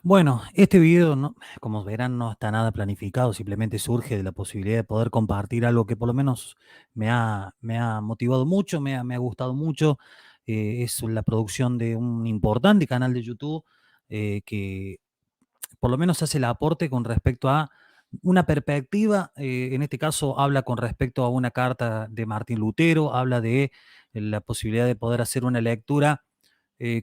Bueno, este video, como verán, no está nada planificado, simplemente surge de la posibilidad de poder compartir algo que por lo menos me ha motivado mucho, me ha gustado mucho. Es la producción de un importante canal de YouTube que por lo menos hace el aporte con respecto a una perspectiva, en este caso habla con respecto a una carta de Martín Lutero, habla de la posibilidad de poder hacer una lectura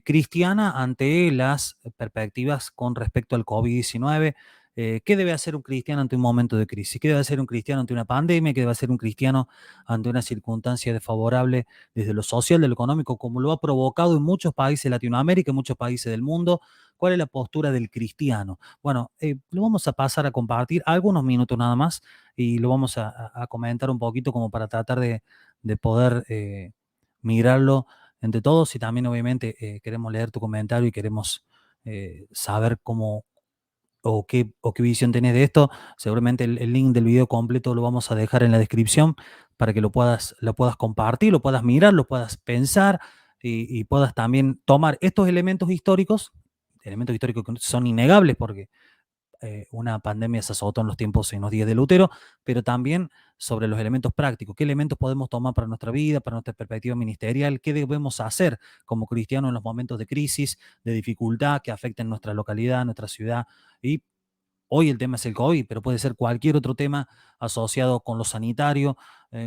cristiana ante las perspectivas con respecto al COVID-19. ¿Qué debe hacer un cristiano ante un momento de crisis? ¿Qué debe hacer un cristiano ante una pandemia? ¿Qué debe hacer un cristiano ante una circunstancia desfavorable desde lo social, de lo económico, como lo ha provocado en muchos países de Latinoamérica, en muchos países del mundo? ¿Cuál es la postura del cristiano? Bueno, lo vamos a pasar a compartir algunos minutos nada más y lo vamos a comentar un poquito como para tratar de poder mirarlo entre todos y también obviamente queremos leer tu comentario y queremos saber cómo o qué visión tenés de esto. Seguramente el link del video completo lo vamos a dejar en la descripción para que lo puedas compartir, lo puedas mirar, lo puedas pensar y puedas también tomar estos elementos históricos que son innegables porque una pandemia se azotó en los tiempos, en los días de Lutero, pero también sobre los elementos prácticos. ¿Qué elementos podemos tomar para nuestra vida, para nuestra perspectiva ministerial? ¿Qué debemos hacer como cristianos en los momentos de crisis, de dificultad que afecten nuestra localidad, nuestra ciudad? Y hoy el tema es el COVID, pero puede ser cualquier otro tema asociado con lo sanitario,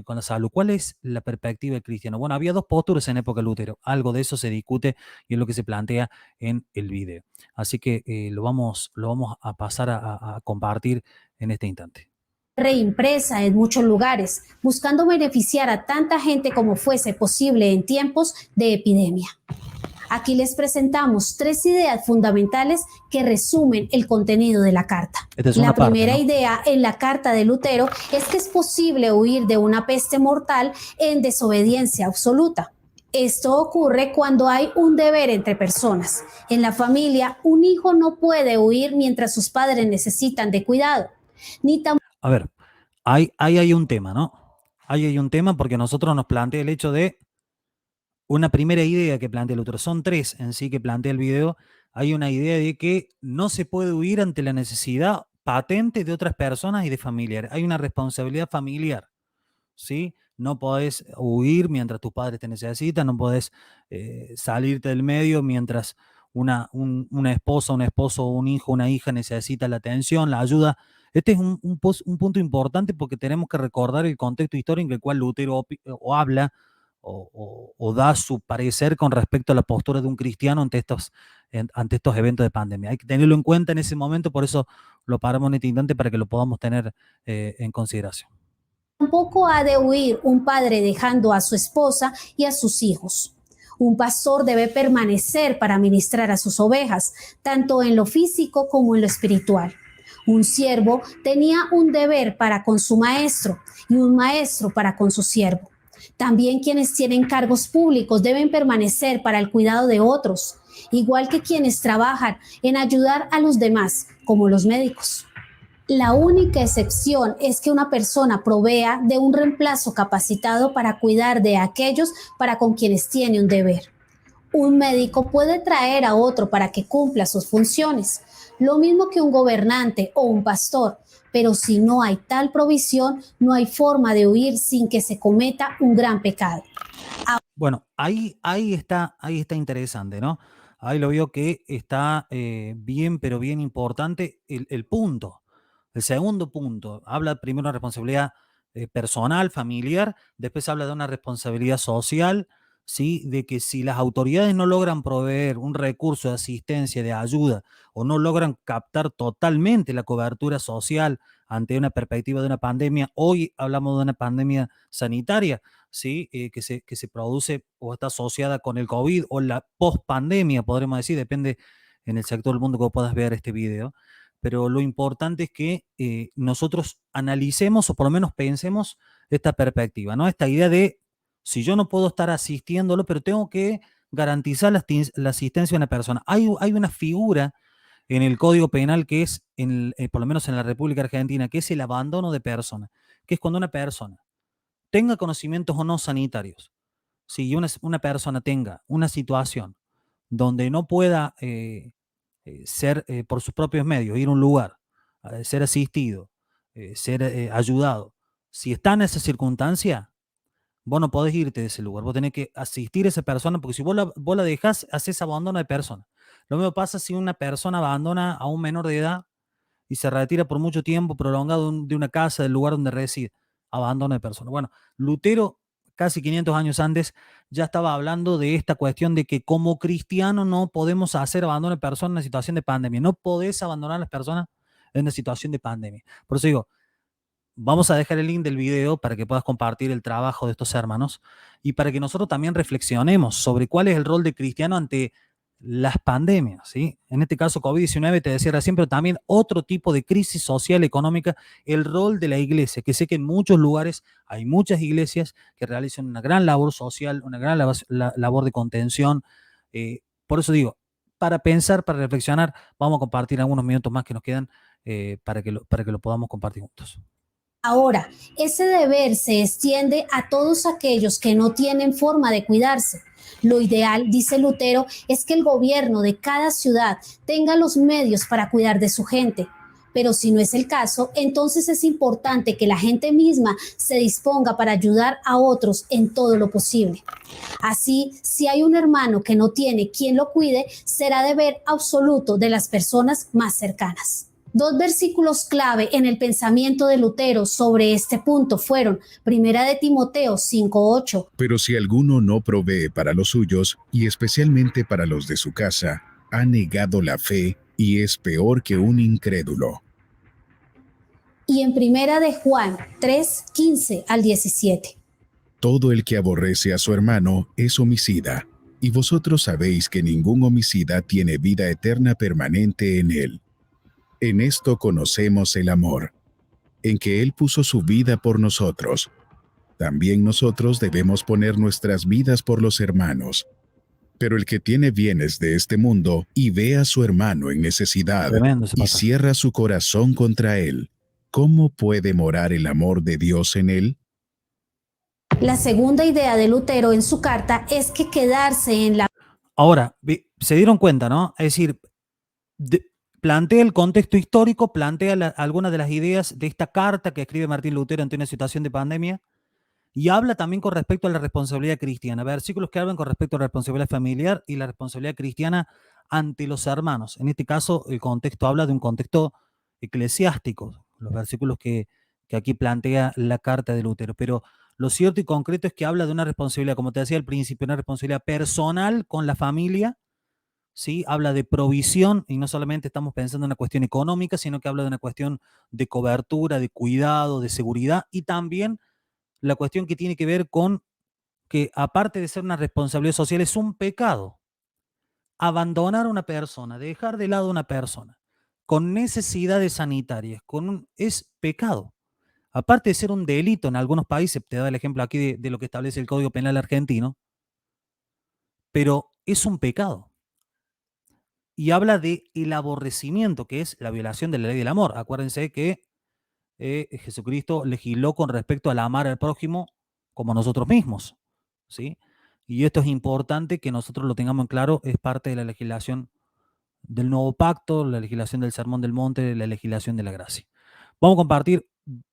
con la salud. ¿Cuál es la perspectiva del cristiano? Bueno, había dos posturas en época de Lutero. Algo de eso se discute y es lo que se plantea en el video. Así que lo vamos a pasar a compartir en este instante. Reimpresa en muchos lugares, buscando beneficiar a tanta gente como fuese posible en tiempos de epidemia. Aquí les presentamos 3 ideas fundamentales que resumen el contenido de la carta. Esta es La una parte, primera ¿no? idea en la carta de Lutero es que es posible huir de una peste mortal en desobediencia absoluta. Esto ocurre cuando hay un deber entre personas. En la familia, un hijo no puede huir mientras sus padres necesitan de cuidado, ni tampoco. A ver, ahí hay un tema, ¿no? Ahí hay un tema porque nosotros nos plantea el hecho de una primera idea que plantea el otro. Son tres en sí que plantea el video. Hay una idea de que no se puede huir ante la necesidad patente de otras personas y de familiares. Hay una responsabilidad familiar, ¿sí? No podés huir mientras tus padres te necesitan, no podés salirte del medio mientras una esposa, un esposo, un hijo, una hija necesita la atención, la ayuda. Este es un punto importante porque tenemos que recordar el contexto histórico en el cual Lutero o habla o da su parecer con respecto a la postura de un cristiano ante estos eventos de pandemia. Hay que tenerlo en cuenta en ese momento, por eso lo paramos en este instante para que lo podamos tener en consideración. Tampoco ha de huir un padre dejando a su esposa y a sus hijos. Un pastor debe permanecer para ministrar a sus ovejas, tanto en lo físico como en lo espiritual. Un siervo tenía un deber para con su maestro y un maestro para con su siervo. También quienes tienen cargos públicos deben permanecer para el cuidado de otros, igual que quienes trabajan en ayudar a los demás, como los médicos. La única excepción es que una persona provea de un reemplazo capacitado para cuidar de aquellos para con quienes tiene un deber. Un médico puede traer a otro para que cumpla sus funciones, lo mismo que un gobernante o un pastor, pero si no hay tal provisión, no hay forma de huir sin que se cometa un gran pecado. Bueno, ahí está interesante, ¿no? Ahí lo veo que está bien, pero bien importante el punto. El segundo punto, habla primero de una responsabilidad personal, familiar, después habla de una responsabilidad social, ¿sí? De que si las autoridades no logran proveer un recurso de asistencia, de ayuda, o no logran captar totalmente la cobertura social ante una perspectiva de una pandemia, hoy hablamos de una pandemia sanitaria, ¿sí? Que se produce o está asociada con el COVID o la post-pandemia, podremos decir, depende en el sector del mundo que puedas ver este video. Pero lo importante es que nosotros analicemos o por lo menos pensemos esta perspectiva, ¿no? Esta idea de si yo no puedo estar asistiéndolo, pero tengo que garantizar la asistencia de una persona. Hay una figura en el Código Penal que es, por lo menos en la República Argentina, que es el abandono de persona, que es cuando una persona tenga conocimientos o no sanitarios, si una persona tenga una situación donde no pueda ser por sus propios medios, ir a un lugar, ser asistido, ser ayudado, si está en esa circunstancia, vos no podés irte de ese lugar, vos tenés que asistir a esa persona, porque si vos la dejás, haces abandono de persona. Lo mismo pasa si una persona abandona a un menor de edad y se retira por mucho tiempo prolongado de una casa, del lugar donde reside. Abandono de persona. Bueno, Lutero, casi 500 años antes, ya estaba hablando de esta cuestión de que como cristiano no podemos hacer abandono de personas en una situación de pandemia. No podés abandonar a las personas en una situación de pandemia. Por eso digo, vamos a dejar el link del video para que puedas compartir el trabajo de estos hermanos y para que nosotros también reflexionemos sobre cuál es el rol de cristiano ante las pandemias, ¿sí? En este caso COVID-19, te decía recién, pero también otro tipo de crisis social, económica, el rol de la iglesia, que sé que en muchos lugares hay muchas iglesias que realizan una gran labor social, una gran labor de contención. Por eso digo, para pensar, para reflexionar, vamos a compartir algunos minutos más que nos quedan para que lo podamos compartir juntos. Ahora, ese deber se extiende a todos aquellos que no tienen forma de cuidarse. Lo ideal, dice Lutero, es que el gobierno de cada ciudad tenga los medios para cuidar de su gente. Pero si no es el caso, entonces es importante que la gente misma se disponga para ayudar a otros en todo lo posible. Así, si hay un hermano que no tiene quien lo cuide, será deber absoluto de las personas más cercanas. Dos versículos clave en el pensamiento de Lutero sobre este punto fueron Primera de Timoteo 5:8. Pero si alguno no provee para los suyos, y especialmente para los de su casa, ha negado la fe y es peor que un incrédulo. Y en Primera de Juan 3:15 al 17. Todo el que aborrece a su hermano es homicida, y vosotros sabéis que ningún homicida tiene vida eterna permanente en él. En esto conocemos el amor, en que Él puso su vida por nosotros. También nosotros debemos poner nuestras vidas por los hermanos. Pero el que tiene bienes de este mundo y ve a su hermano en necesidad y cierra su corazón contra él, ¿cómo puede morar el amor de Dios en él? La segunda idea de Lutero en su carta es que quedarse en la... Ahora, se dieron cuenta, ¿no? Es decir, plantea el contexto histórico, plantea algunas de las ideas de esta carta que escribe Martín Lutero ante una situación de pandemia y habla también con respecto a la responsabilidad cristiana. Versículos que hablan con respecto a la responsabilidad familiar y la responsabilidad cristiana ante los hermanos. En este caso, el contexto habla de un contexto eclesiástico, los versículos que aquí plantea la carta de Lutero. Pero lo cierto y concreto es que habla de una responsabilidad, como te decía al principio, una responsabilidad personal con la familia, ¿sí? Habla de provisión y no solamente estamos pensando en una cuestión económica, sino que habla de una cuestión de cobertura, de cuidado, de seguridad y también la cuestión que tiene que ver con que aparte de ser una responsabilidad social es un pecado. Abandonar a una persona, dejar de lado a una persona con necesidades sanitarias, es pecado. Aparte de ser un delito en algunos países, te da el ejemplo aquí de lo que establece el Código Penal argentino, pero es un pecado. Y habla de el aborrecimiento, que es la violación de la ley del amor. Acuérdense que Jesucristo legisló con respecto al amar al prójimo como nosotros mismos, ¿sí? Y esto es importante que nosotros lo tengamos en claro, es parte de la legislación del nuevo pacto, la legislación del Sermón del Monte, la legislación de la gracia. Vamos a compartir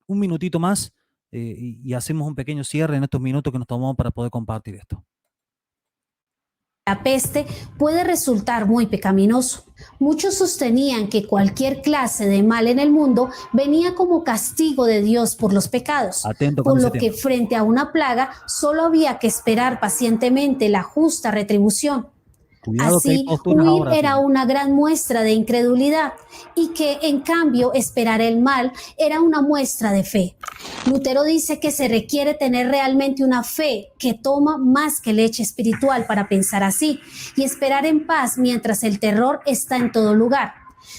un minutito más y hacemos un pequeño cierre en estos minutos que nos tomamos para poder compartir esto. La peste puede resultar muy pecaminoso. Muchos sostenían que cualquier clase de mal en el mundo venía como castigo de Dios por los pecados, por lo que frente a una plaga solo había que esperar pacientemente la justa retribución. Así, huir era una gran muestra de incredulidad y que, en cambio, esperar el mal era una muestra de fe. Lutero dice que se requiere tener realmente una fe que toma más que leche espiritual para pensar así y esperar en paz mientras el terror está en todo lugar.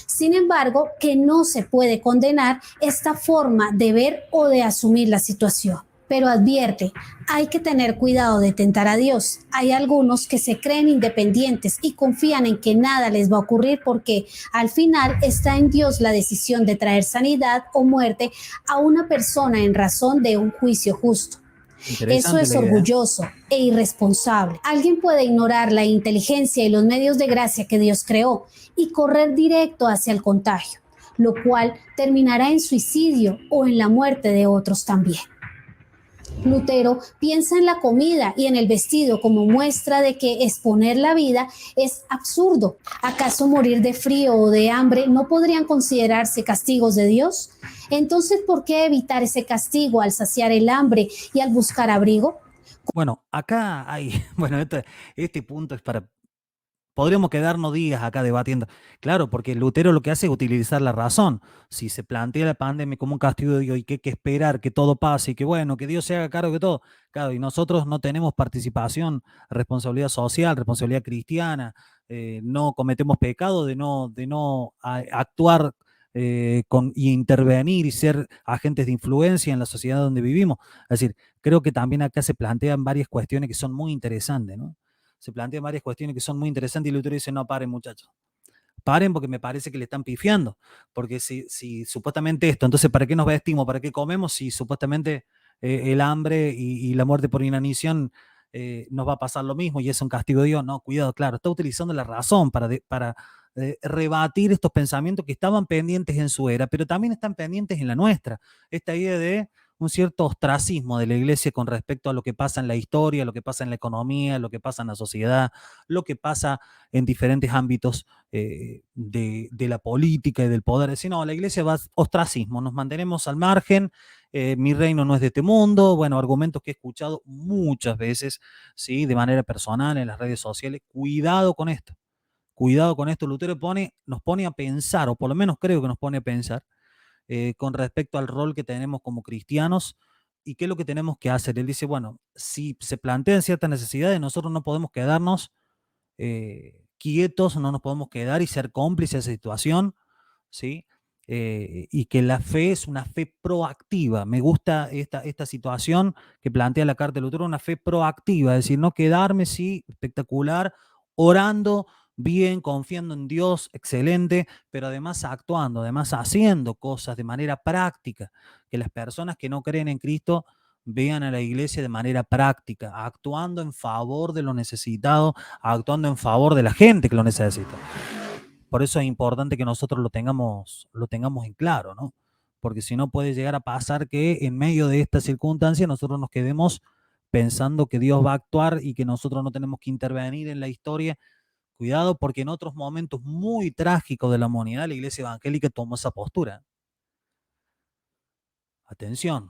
Sin embargo, que no se puede condenar esta forma de ver o de asumir la situación. Pero advierte, hay que tener cuidado de tentar a Dios. Hay algunos que se creen independientes y confían en que nada les va a ocurrir porque al final está en Dios la decisión de traer sanidad o muerte a una persona en razón de un juicio justo. Eso Interesante es la idea, ¿eh? orgulloso e irresponsable. Alguien puede ignorar la inteligencia y los medios de gracia que Dios creó y correr directo hacia el contagio, lo cual terminará en suicidio o en la muerte de otros también. Lutero piensa en la comida y en el vestido como muestra de que exponer la vida es absurdo. ¿Acaso morir de frío o de hambre no podrían considerarse castigos de Dios? Entonces, ¿por qué evitar ese castigo al saciar el hambre y al buscar abrigo? Bueno, acá hay, bueno, este punto es para, podríamos quedarnos días acá debatiendo. Claro, porque Lutero lo que hace es utilizar la razón. Si se plantea la pandemia como un castigo de Dios y que hay que esperar que todo pase y que bueno, que Dios se haga cargo de todo. Claro, y nosotros no tenemos participación, responsabilidad social, responsabilidad cristiana, no cometemos pecado de no actuar y intervenir y ser agentes de influencia en la sociedad donde vivimos. Es decir, creo que también acá se plantean varias cuestiones que son muy interesantes, ¿no? Se plantean varias cuestiones que son muy interesantes y Lutero dice, no, paren muchachos, paren porque me parece que le están pifiando, porque si supuestamente esto, entonces ¿para qué nos vestimos? ¿Para qué comemos? Si supuestamente el hambre y la muerte por inanición nos va a pasar lo mismo y es un castigo de Dios. No, cuidado, claro, está utilizando la razón para rebatir estos pensamientos que estaban pendientes en su era, pero también están pendientes en la nuestra. Esta idea de un cierto ostracismo de la iglesia con respecto a lo que pasa en la historia, lo que pasa en la economía, lo que pasa en la sociedad, lo que pasa en diferentes ámbitos de la política y del poder. Decir, no, la iglesia va a ostracismo, nos mantenemos al margen, mi reino no es de este mundo. Bueno, argumentos que he escuchado muchas veces, ¿sí? De manera personal en las redes sociales. Cuidado con esto. Cuidado con esto. Lutero nos pone a pensar, o por lo menos creo que nos pone a pensar, con respecto al rol que tenemos como cristianos y qué es lo que tenemos que hacer. Él dice, bueno, si se plantean ciertas necesidades, nosotros no podemos quedarnos quietos, no nos podemos quedar y ser cómplices de esa situación, ¿sí? Y que la fe es una fe proactiva. Me gusta esta situación que plantea la carta de Lutero, una fe proactiva, es decir, no quedarme, sí, espectacular, orando bien, confiando en Dios, excelente, pero además actuando, además haciendo cosas de manera práctica, que las personas que no creen en Cristo vean a la iglesia de manera práctica, actuando en favor de los necesitados, actuando en favor de la gente que lo necesita. Por eso es importante que nosotros lo tengamos en claro, ¿no? Porque si no puede llegar a pasar que en medio de esta circunstancia nosotros nos quedemos pensando que Dios va a actuar y que nosotros no tenemos que intervenir en la historia. Cuidado, porque en otros momentos muy trágicos de la humanidad la iglesia evangélica tomó esa postura. Atención,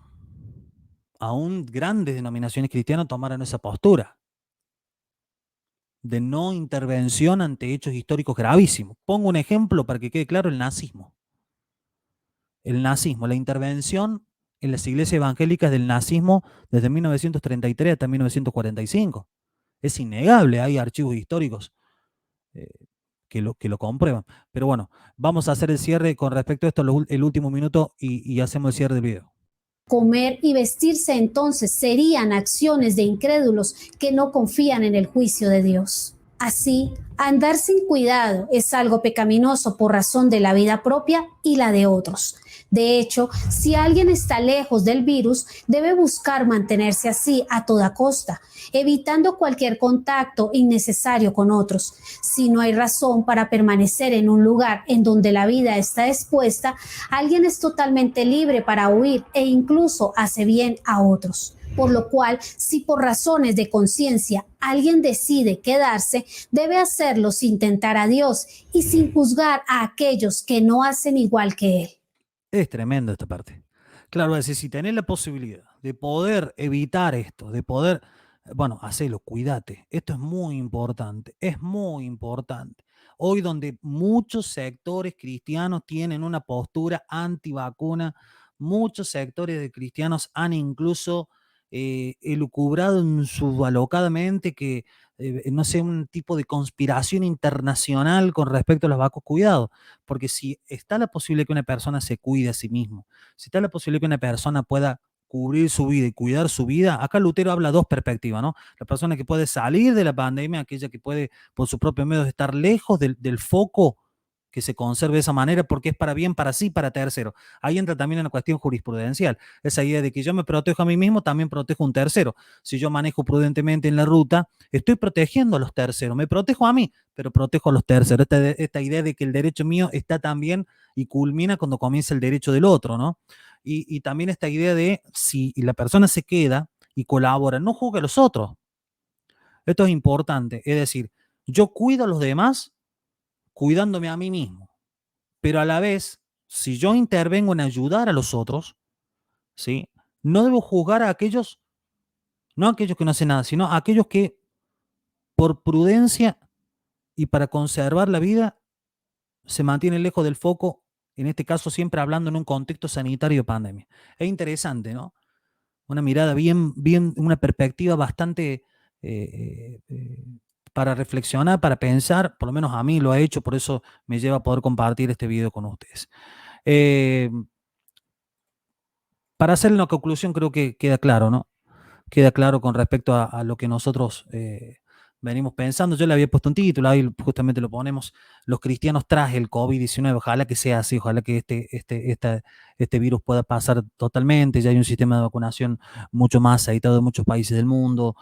aún grandes denominaciones cristianas tomaron esa postura de no intervención ante hechos históricos gravísimos. Pongo un ejemplo para que quede claro: el nazismo. El nazismo, la intervención en las iglesias evangélicas del nazismo desde 1933 hasta 1945. Es innegable, hay archivos históricos eh, que lo comprueban. Pero bueno, vamos a hacer el cierre con respecto a esto, el último minuto, y hacemos el cierre del video. Comer y vestirse entonces serían acciones de incrédulos que no confían en el juicio de Dios. Así, andar sin cuidado es algo pecaminoso por razón de la vida propia y la de otros. De hecho, si alguien está lejos del virus, debe buscar mantenerse así a toda costa, evitando cualquier contacto innecesario con otros. Si no hay razón para permanecer en un lugar en donde la vida está expuesta, alguien es totalmente libre para huir e incluso hace bien a otros. Por lo cual, si por razones de conciencia alguien decide quedarse, debe hacerlo sin tentar a Dios y sin juzgar a aquellos que no hacen igual que Él. Es tremendo esta parte. Claro, es decir, si tenés la posibilidad de poder evitar esto, de poder, bueno, hacelo, cuídate. Esto es muy importante. Hoy donde muchos sectores cristianos tienen una postura antivacuna, muchos sectores de cristianos han incluso elucubrado en su alocadamente que, no sé, un tipo de conspiración internacional con respecto a los vacunas. Cuidado, porque si está la posibilidad que una persona se cuide a sí mismo, si está la posibilidad que una persona pueda cubrir su vida y cuidar su vida, acá Lutero habla dos perspectivas, ¿no? La persona que puede salir de la pandemia, aquella que puede por sus propios medios estar lejos del foco que se conserve de esa manera porque es para bien, para sí, para tercero. Ahí entra también una cuestión jurisprudencial, esa idea de que yo me protejo a mí mismo, también protejo a un tercero. Si yo manejo prudentemente en la ruta, estoy protegiendo a los terceros, me protejo a mí, pero protejo a los terceros. Esta idea de que el derecho mío está también y culmina cuando comienza el derecho del otro, ¿no? Y también esta idea de si la persona se queda y colabora, no juzgue a los otros. Esto es importante, es decir, yo cuido a los demás cuidándome a mí mismo, pero a la vez, si yo intervengo en ayudar a los otros, ¿sí? No debo juzgar a aquellos, no a aquellos que no hacen nada, sino a aquellos que por prudencia y para conservar la vida se mantienen lejos del foco, en este caso siempre hablando en un contexto sanitario de pandemia. Es interesante, ¿no? Una mirada bien, una perspectiva bastante para reflexionar, para pensar, por lo menos a mí lo ha hecho, por eso me lleva a poder compartir este video con ustedes. Eh, para hacer una conclusión creo que queda claro, ¿no? Queda claro con respecto a lo que nosotros venimos pensando. Yo le había puesto un título, ahí justamente lo ponemos, los cristianos tras el COVID-19. Ojalá que sea así, ojalá que este virus pueda pasar totalmente. Ya hay un sistema de vacunación mucho más aceitado en muchos países del mundo.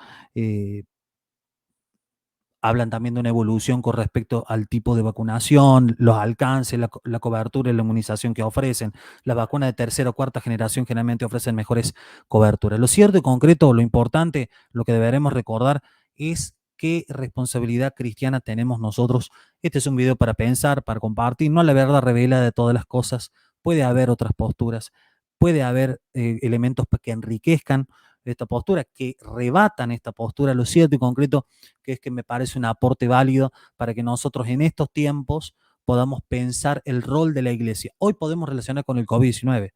Hablan también de una evolución con respecto al tipo de vacunación, los alcances, la cobertura y la inmunización que ofrecen. Las vacunas de tercera o cuarta generación generalmente ofrecen mejores coberturas. Lo cierto y concreto, lo importante, lo que deberemos recordar es qué responsabilidad cristiana tenemos nosotros. Este es un video para pensar, para compartir, no la verdad revelada de todas las cosas. Puede haber otras posturas, puede haber elementos que enriquezcan esta postura, que rebatan esta postura. Lo cierto y concreto que es que me parece un aporte válido para que nosotros en estos tiempos podamos pensar el rol de la iglesia. Hoy podemos relacionar con el COVID-19,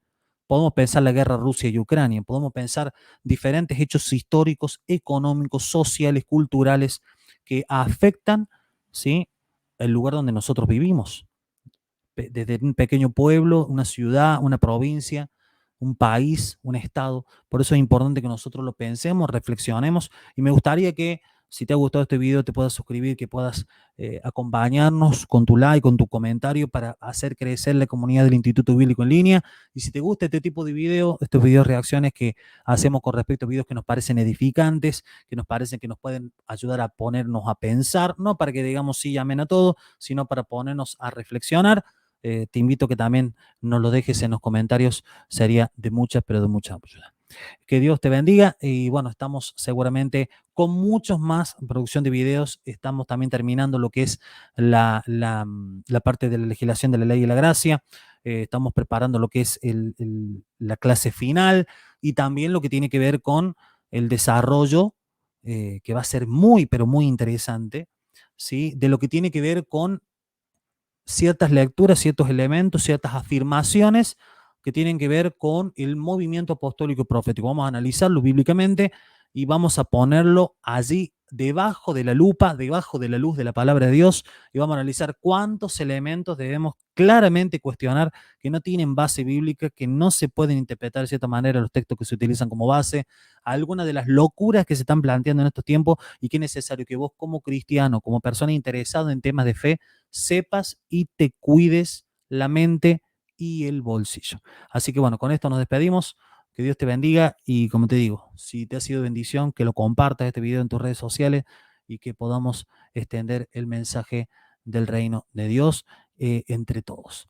podemos pensar la guerra Rusia y Ucrania, podemos pensar diferentes hechos históricos, económicos, sociales, culturales que afectan, ¿sí?, el lugar donde nosotros vivimos. Desde un pequeño pueblo, una ciudad, una provincia, un país, un estado. Por eso es importante que nosotros lo pensemos, reflexionemos, y me gustaría que si te ha gustado este video te puedas suscribir, que puedas acompañarnos con tu like, con tu comentario para hacer crecer la comunidad del Instituto Bíblico en Línea. Y si te gusta este tipo de video, estos videos reacciones que hacemos con respecto a videos que nos parecen edificantes, que nos parecen que nos pueden ayudar a ponernos a pensar, no para que digamos sí, amén a todo, sino para ponernos a reflexionar. Te invito a que también nos lo dejes en los comentarios, sería de mucha, pero de mucha ayuda. Que Dios te bendiga y bueno, estamos seguramente con muchos más producción de videos. Estamos también terminando lo que es la parte de la legislación de la ley y la gracia. Estamos preparando lo que es la clase final y también lo que tiene que ver con el desarrollo, que va a ser muy, pero muy interesante, ¿sí?, de lo que tiene que ver con ciertas lecturas, ciertos elementos, ciertas afirmaciones que tienen que ver con el movimiento apostólico profético. Vamos a analizarlo bíblicamente y vamos a ponerlo allí debajo de la lupa, debajo de la luz de la palabra de Dios, y vamos a analizar cuántos elementos debemos claramente cuestionar que no tienen base bíblica, que no se pueden interpretar de cierta manera los textos que se utilizan como base, algunas de las locuras que se están planteando en estos tiempos, y que es necesario que vos como cristiano, como persona interesada en temas de fe, sepas y te cuides la mente y el bolsillo. Así que bueno, con esto nos despedimos. Que Dios te bendiga y como te digo, si te ha sido bendición, que lo compartas este video en tus redes sociales y que podamos extender el mensaje del reino de Dios entre todos.